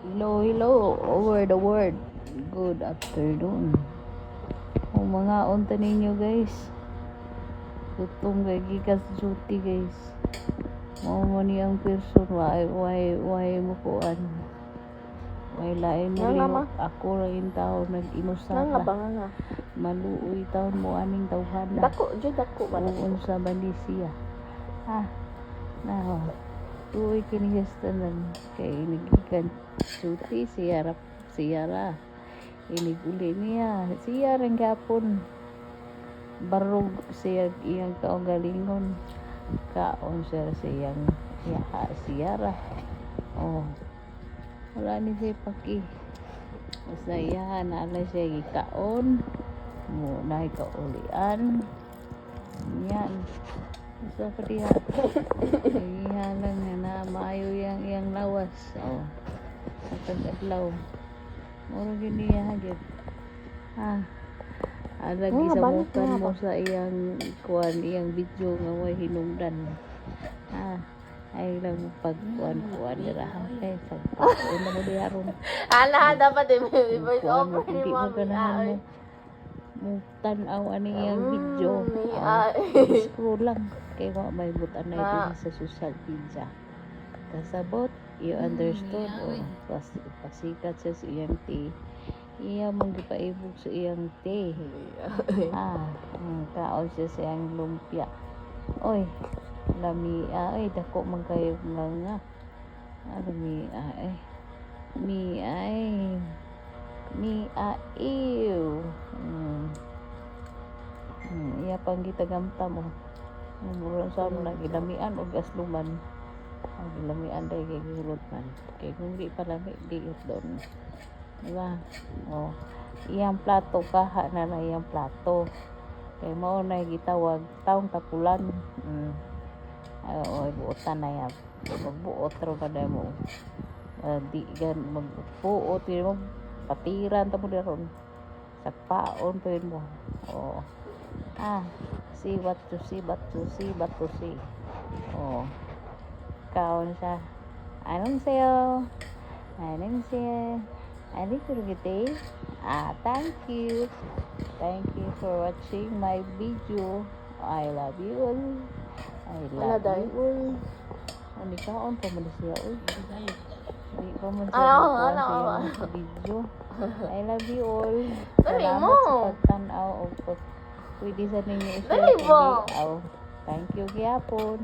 Hello, hello, over the world. Good afternoon. O mga unta ninyo guys. Gutom kay gikas duty guys. Mao man ang person why mo kuan. Why lain mo liwat. Ako ra in taon nag-inusa Nga ka. ba nga? Maluoy taon mo aning tawhana. Dako, jud dako ba dako? Unsa Malaysia. Now, tuoy kini tanan kay inigikan suti siyara iniguli niya siya rin gapon barog siya iyang kaugalingon kaon siya siyang siyara wala ni siya paki basta iyahan ala siya ikaon mo na ikaulian yan so pa diha iyalan nga na maayo yang lawas atag adlaw moro gyud niya gyud lagi sa mukan mo sa iyang kuan iyang video nga way hinungdan ay lang pagkuan dira ay sa mo diha ron dapat voice over hindi ni mo Mami. ganahan mo tan-aw ani iyang video scroll lang kay wa may butan na ito sa social media kasabot you understood pasikat sa iyang iya mong gipaibog sa iyang kaon siya sa iyang lumpia oy lami dako man kayo nga lami iya pang gitagamta mo mura sa mo nagilamian o gasluman ang gilamian dahil kay gulot man kay kung di palami di doon diba iyang plato kaha na iyang plato kay mao na gitawag taong tapulan buotan na yan magbuot ro kada mo di gan magbuot mo patiran ta mo daron sa paon pa mo see what to see kaon siya 안녕하세요 thank you for watching my video. I love you all. Ani kaon pa man siya di pa man siya video. I love you all. Salamat sa pagtan-aw o pwede sa ninyo i-share. Thank you gyapon.